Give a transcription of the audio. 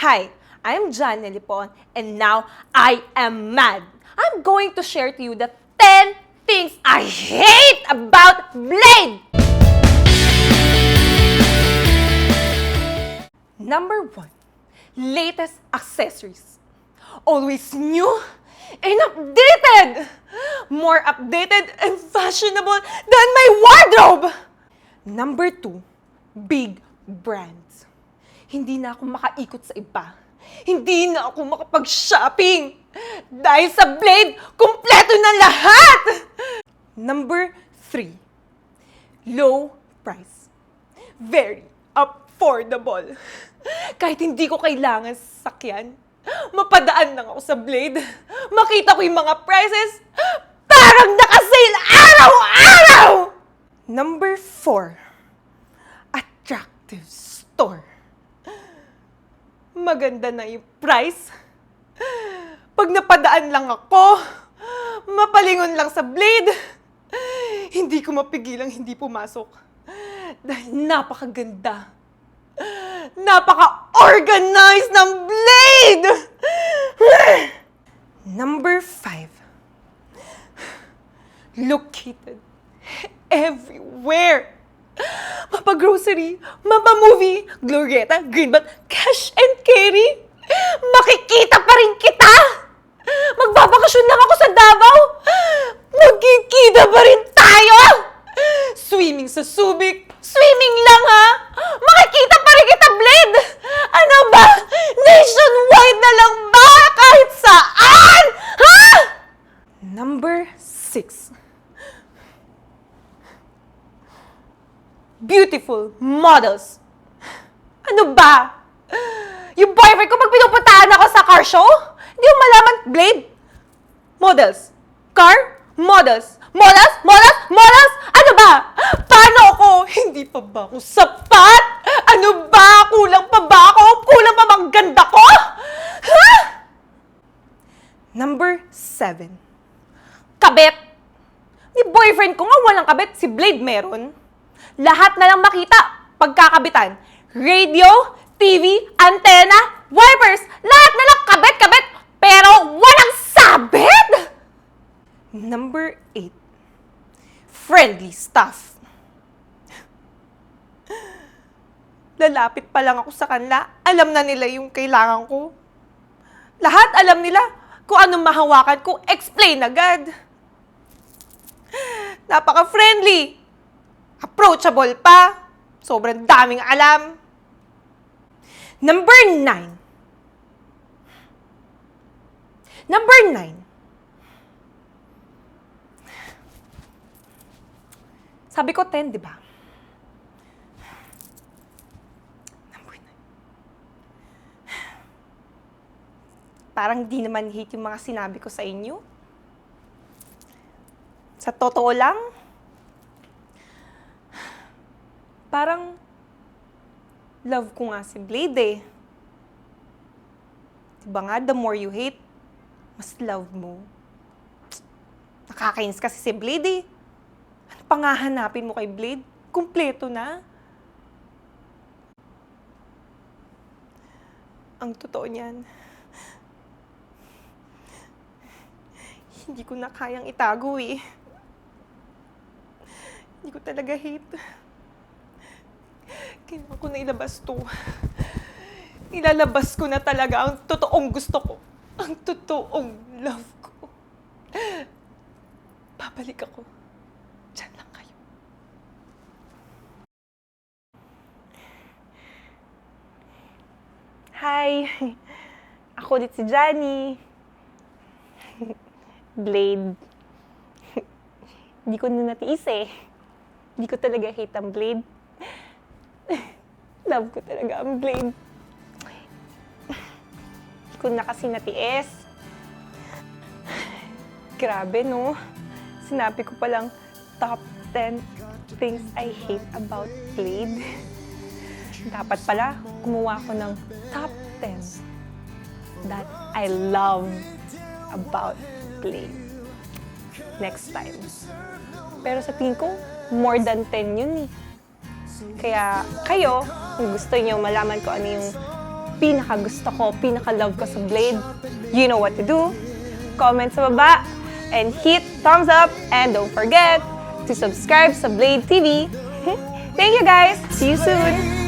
Hi, I'm Jan Nelipon, and now I am mad. I'm going to share to you the 10 things I hate about Blade! Number 1, latest accessories. Always new and updated! More updated and fashionable than my wardrobe! Number 2, big brands. Hindi na ako makaikot sa iba. Hindi na ako makapag-shopping. Dahil sa Blade, kumpleto na lahat! Number 3, low price. Very affordable. Kahit hindi ko kailangan sa sakyan, mapadaan lang ako sa Blade. Makita ko yung mga prices, parang naka-sale araw-araw! Number 4, attractive store. Maganda na yung price. Pag napadaan lang ako, mapalingon lang sa Blade, hindi ko mapigilang hindi pumasok. Dahil napakaganda. Napaka-organized ng Blade! Number 5. Located everywhere. Mapa-grocery, mapa-movie, Glorieta, Greenbelt, cash and carry. Makikita pa rin kita! Magbabakasyon lang ako sa Davao! Magkikita pa rin tayo! Swimming sa Subic, swimming lang ha! Makikita pa rin kita, Blade! Ano ba? Nationwide na lang ba? Kahit saan? Ha? Number 6. Beautiful models. Ano ba? Yung boyfriend ko pag pinupuntahan ako sa car show, hindi mo malaman, Blade? Models. Car? Models. Models? Models? Models? Ano ba? Paano ako? Hindi pa ba ako sapat? Ano ba? Kulang pa ba ako? Kulang pa bang ganda ko? Ha? Number 7. Kabit. Ni boyfriend ko nga walang kabit, si Blade meron. Lahat na lang makita pagkakabitan. Radio, TV, antena, wipers, lahat na lang kabit-kabit, pero walang sabit! Number 8. Friendly stuff. Lalapit pa lang ako sa kanila, alam na nila yung kailangan ko. Lahat alam nila kung anong mahawakan ko, explain agad. Napaka-friendly. Approachable pa. Sobrang daming alam. Number 9. Number 9. Sabi ko 10, di ba? Number 9. Parang di naman hate yung mga sinabi ko sa inyo. Sa totoo lang, parang love ko nga si Blade eh. Diba nga, the more you hate, mas love mo. Nakakainis kasi si Blade eh. Ano pa nga hanapin mo kay Blade? Kumpleto na. Ang totoo niyan, hindi ko na kayang itago eh. Hindi ko talaga hate. Kailangan ko na ilabas to. Ilalabas ko na talaga ang totoong gusto ko. Ang totoong love ko. Babalik ako. Diyan lang kayo. Hi! Ako ulit si Johnny. Blade. Hindi ko na natiis eh. Hindi ko talaga hate ang Blade. Love ko talaga ang Blade. Hindi ko na kasi natiis. Grabe, no? Sinabi ko palang top 10 things I hate about Blade. Dapat pala, gumawa ko ng top 10 that I love about Blade. Next time. Pero sa tingin ko, more than 10 yun eh. Kaya kayo, kung gusto niyo malaman ko ano yung pinaka-gusto ko, pinaka-love ko sa Blade, you know what to do. Comment sa baba, and hit thumbs up, and don't forget to subscribe sa Blade TV. Thank you guys! See you soon!